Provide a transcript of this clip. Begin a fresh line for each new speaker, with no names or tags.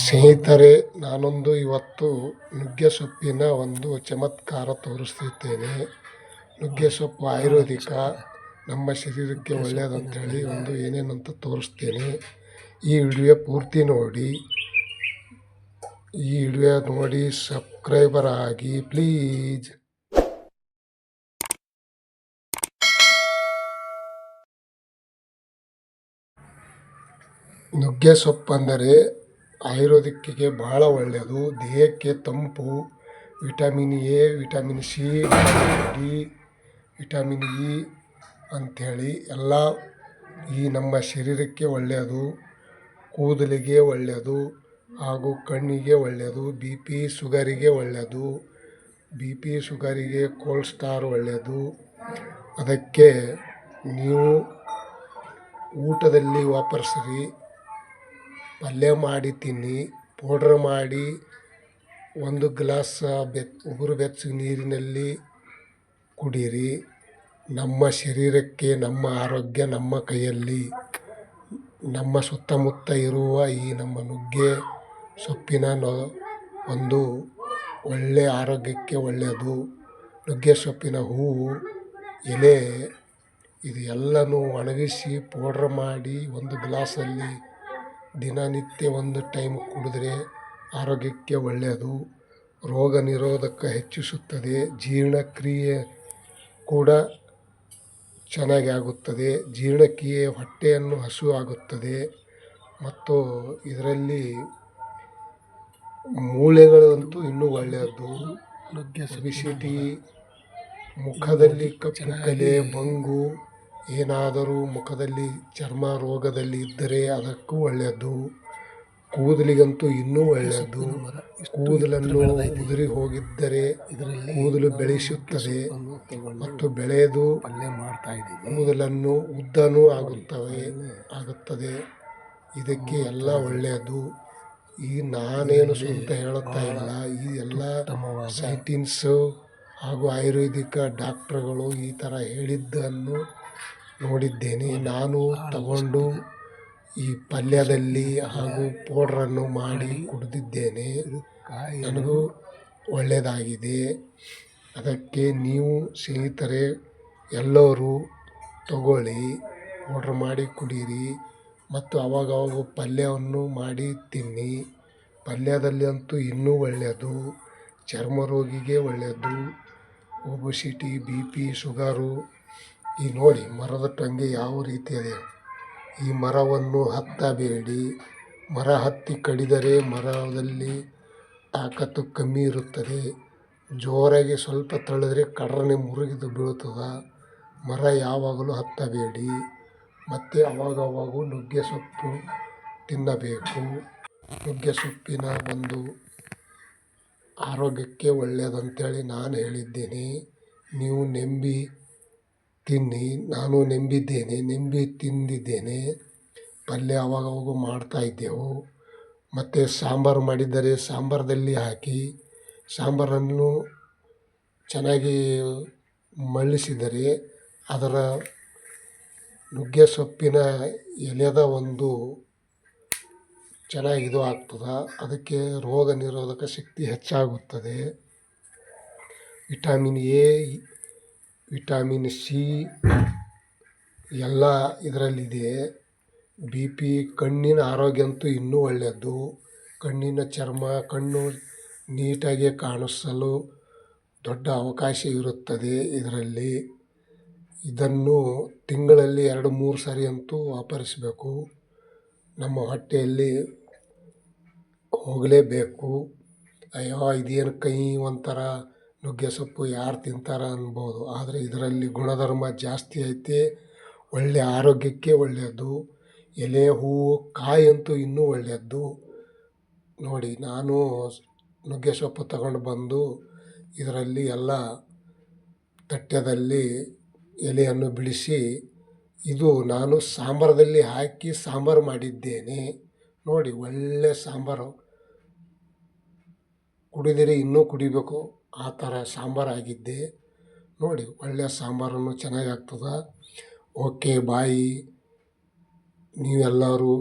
ಸ್ನೇಹಿತರೆ, ನಾನೊಂದು ಇವತ್ತು ನುಗ್ಗೆ ಸೊಪ್ಪಿನ ಒಂದು ಚಮತ್ಕಾರ ತೋರಿಸ್ತಿದ್ದೇನೆ. ನುಗ್ಗೆ ಸೊಪ್ಪು ಆಯುರ್ವೇದಿಕ, ನಮ್ಮ ಶರೀರಕ್ಕೆ ಒಳ್ಳೆಯದಂಥೇಳಿ ಒಂದು ಏನೇನಂತ ತೋರಿಸ್ತೇನೆ. ಈ ವಿಡಿಯೋ ಪೂರ್ತಿ ನೋಡಿ. ಸಬ್ಸ್ಕ್ರೈಬರ್ ಆಗಿ ಪ್ಲೀಸ್. ನುಗ್ಗೆ ಸೊಪ್ಪು ಅಂದರೆ ಆಯುರ್ವೇದಿಕ್ಕಿಗೆ ಬಹಳ ಒಳ್ಳೆಯದು. ದೇಹಕ್ಕೆ ತಂಪು, vitamin A, vitamin C, vitamin D, vitamin E ಅಂಥೇಳಿ ಎಲ್ಲ ಈ ನಮ್ಮ ಶರೀರಕ್ಕೆ ಒಳ್ಳೆಯದು. ಕೂದಲಿಗೆ ಒಳ್ಳೆಯದು ಹಾಗೂ ಕಣ್ಣಿಗೆ ಒಳ್ಳೆಯದು. ಬಿ ಪಿ ಶುಗರಿಗೆ ಒಳ್ಳೆಯದು. ಕೊಲೆಸ್ಟ್ರಾಲ್ ಒಳ್ಳೆಯದು. ಅದಕ್ಕೆ ನೀವು ಊಟದಲ್ಲಿ ವಾಪರಿಸ್ರಿ, ಪಲ್ಯ ಮಾಡಿ ತಿನ್ನಿ, ಪೌಡ್ರ್ ಮಾಡಿ 1 ಗ್ಲಾಸ್ ಉಗುರು ಬೆಚ್ಚಗೆ ನೀರಿನಲ್ಲಿ ಕುಡೀರಿ. ನಮ್ಮ ಶರೀರಕ್ಕೆ, ನಮ್ಮ ಆರೋಗ್ಯ ನಮ್ಮ ಕೈಯಲ್ಲಿ. ನಮ್ಮ ಸುತ್ತಮುತ್ತ ಇರುವ ಈ ನಮ್ಮ ನುಗ್ಗೆ ಸೊಪ್ಪಿನ ಒಂದು ಒಳ್ಳೆಯ ಆರೋಗ್ಯಕ್ಕೆ ಒಳ್ಳೆಯದು. ನುಗ್ಗೆ ಸೊಪ್ಪಿನ ಹೂವು, ಎಲೆ ಇದು ಎಲ್ಲನೂ ಒಣಗಿಸಿ ಪೌಡ್ರ್ ಮಾಡಿ 1 ಗ್ಲಾಸಲ್ಲಿ ದಿನನಿತ್ಯ 1 ಟೈಮ್ ಕುಡಿದ್ರೆ ಆರೋಗ್ಯಕ್ಕೆ ಒಳ್ಳೆಯದು. ರೋಗ ನಿರೋಧಕ ಹೆಚ್ಚಿಸುತ್ತದೆ. ಜೀರ್ಣಕ್ರಿಯೆ ಕೂಡ ಚೆನ್ನಾಗಿ ಆಗುತ್ತದೆ. ಜೀರ್ಣಕ್ರಿಯೆ, ಹೊಟ್ಟೆಯನ್ನು ಹಸಿವು ಆಗುತ್ತದೆ. ಮತ್ತು ಇದರಲ್ಲಿ ಮೂಳೆಗಳಂತೂ ಇನ್ನೂ ಒಳ್ಳೆಯದು. ಒಬೆಸಿಟಿ, ಮುಖದಲ್ಲಿ ಕಪ್ಪು ಕಲೆ, ಬಂಗು, ಏನಾದರೂ ಮುಖದಲ್ಲಿ ಚರ್ಮ ರೋಗದಲ್ಲಿ ಇದ್ದರೆ ಅದಕ್ಕೂ ಒಳ್ಳೆಯದು. ಕೂದಲಿಗಂತೂ ಇನ್ನೂ ಒಳ್ಳೆಯದು. ಕೂದಲನ್ನು ಉದುರಿ ಹೋಗಿದ್ದರೆ ಕೂದಲು ಬೆಳೆಸುತ್ತದೆ ಮತ್ತು ಬೆಳೆದು ಕೂದಲನ್ನು ಉದ್ದನೂ ಆಗುತ್ತದೆ. ಇದಕ್ಕೆ ಎಲ್ಲ ಒಳ್ಳೆಯದು. ಈ ನಾನೇನು ಸ್ವಂತ ಹೇಳುತ್ತಾ ಇಲ್ಲ, ಈ ಎಲ್ಲ ಸೈಂಟಿಸ್ಟು ಹಾಗೂ ಆಯುರ್ವೇದಿಕ ಡಾಕ್ಟ್ರುಗಳು ಈ ಥರ ಹೇಳಿದ್ದನ್ನು ನೋಡಿದ್ದೇನೆ. ನಾನು ತಗೊಂಡು ಈ ಪಲ್ಯದಲ್ಲಿ ಹಾಗೂ ಪೌಡ್ರನ್ನು ಮಾಡಿ ಕುಡಿದಿದ್ದೇನೆ. ನನಗೂ ಒಳ್ಳೆಯದಾಗಿದೆ. ಅದಕ್ಕೆ ನೀವು ಸ್ನೇಹಿತರೆ ಎಲ್ಲರೂ ತಗೊಳ್ಳಿ, ಪೌಡ್ರ್ ಮಾಡಿ ಕುಡೀರಿ ಮತ್ತು ಅವಾಗವಾಗ ಪಲ್ಯವನ್ನು ಮಾಡಿ ತಿನ್ನಿ. ಪಲ್ಯದಲ್ಲಿ ಅಂತೂ ಇನ್ನೂ ಒಳ್ಳೆಯದು. ಚರ್ಮ ರೋಗಿಗೆ ಒಳ್ಳೆಯದು. Obesity, B P, sugar. ಈ ನೋಡಿ ಮರದ ಟೊಂಗೆ ಯಾವ ರೀತಿ ಇದೆ. ಈ ಮರವನ್ನು ಹತ್ತಬೇಡಿ. ಮರ ಹತ್ತಿ ಕಡಿದರೆ ಮರದಲ್ಲಿ ತಾಕತ್ತು ಕಮ್ಮಿ ಇರುತ್ತದೆ. ಜೋರಾಗಿ ಸ್ವಲ್ಪ ತಳ್ಳಿದ್ರೆ ಕಡ್ರನೆ ಮುರಿದು ಬೀಳ್ತದೆ. ಮರ ಯಾವಾಗಲೂ ಹತ್ತಬೇಡಿ. ಮತ್ತು ಅವಾಗವಾಗ ನುಗ್ಗೆ ಸೊಪ್ಪು ತಿನ್ನಬೇಕು. ನುಗ್ಗೆ ಸೊಪ್ಪಿನ ಒಂದು ಆರೋಗ್ಯಕ್ಕೆ ಒಳ್ಳೆಯದಂತೇಳಿ ನಾನು ಹೇಳಿದ್ದೇನೆ. ನೀವು ನೆಂಬಿ ತಿನ್ನಿ. ನಾನು ನೆಂಬಿ ತಿಂದಿದ್ದೇನೆ. ಪಲ್ಯ ಅವಾಗವಾಗ ಮಾಡ್ತಾಯಿದ್ದೆವು. ಮತ್ತು ಸಾಂಬಾರು ಮಾಡಿದ್ದರೆ ಸಾಂಬಾರದಲ್ಲಿ ಹಾಕಿ ಸಾಂಬಾರನ್ನು ಚೆನ್ನಾಗಿ ಮಳ್ಳಿಸಿದರೆ ಅದರ ನುಗ್ಗೆ ಸೊಪ್ಪಿನ ಎಲೆದ ಒಂದು ಚೆನ್ನಾಗಿ ಇದು ಆಗ್ತದೆ. ಅದಕ್ಕೆ ರೋಗ ನಿರೋಧಕ ಶಕ್ತಿ ಹೆಚ್ಚಾಗುತ್ತದೆ. ವಿಟಮಿನ್ ಎ, ವಿಟಮಿನ್ ಸಿ ಎಲ್ಲ ಇದರಲ್ಲಿದೆ. ಬಿ ಪಿ, ಕಣ್ಣಿನ ಆರೋಗ್ಯ ಅಂತೂ ಇನ್ನೂ ಒಳ್ಳೆಯದು. ಕಣ್ಣಿನ ಚರ್ಮ, ಕಣ್ಣು ನೀಟಾಗಿ ಕಾಣಿಸಲು ದೊಡ್ಡ ಅವಕಾಶ ಇರುತ್ತದೆ ಇದರಲ್ಲಿ. ಇದನ್ನು ತಿಂಗಳಲ್ಲಿ 2-3 ಸಾರಿ ಅಂತೂ ವಾಪರಿಸಬೇಕು. ನಮ್ಮ ಹೊಟ್ಟೆಯಲ್ಲಿ ಹೋಗಲೇಬೇಕು. ಅಯ್ಯೋ ಇದೇನು ಕೈ ಒಂಥರ ನುಗ್ಗೆ ಸೊಪ್ಪು ಯಾರು ತಿಂತಾರೆ ಅನ್ಬೋದು. ಆದರೆ ಇದರಲ್ಲಿ ಗುಣಧರ್ಮ ಜಾಸ್ತಿ ಐತೆ. ಒಳ್ಳೆಯ ಆರೋಗ್ಯಕ್ಕೆ ಒಳ್ಳೆಯದು. ಎಲೆ, ಹೂವು, ಕಾಯಿ ಅಂತೂ ಇನ್ನೂ ಒಳ್ಳೆಯದು. ನೋಡಿ, ನಾನು ನುಗ್ಗೆ ಸೊಪ್ಪು ತಗೊಂಡು ಬಂದು ಇದರಲ್ಲಿ ಎಲ್ಲ ತಟ್ಟೆಯಲ್ಲಿ ಎಲೆಯನ್ನು ಬಿಡಿಸಿ ಇದು ನಾನು ಸಾಂಬಾರದಲ್ಲಿ ಹಾಕಿ ಸಾಂಬಾರು ಮಾಡಿದ್ದೇನೆ. ನೋಡಿ, ಒಳ್ಳೆಯ ಸಾಂಬಾರು. ಕುಡಿದರೆ ಇನ್ನೂ ಕುಡಿಬೇಕು ಆ ಥರ ಸಾಂಬಾರಾಗಿದ್ದೆ. ನೋಡಿ, ಒಳ್ಳೆಯ ಸಾಂಬಾರನ್ನು ಚೆನ್ನಾಗಿ ಆಗ್ತದೆ. Okay bye. ನೀವೆಲ್ಲರೂ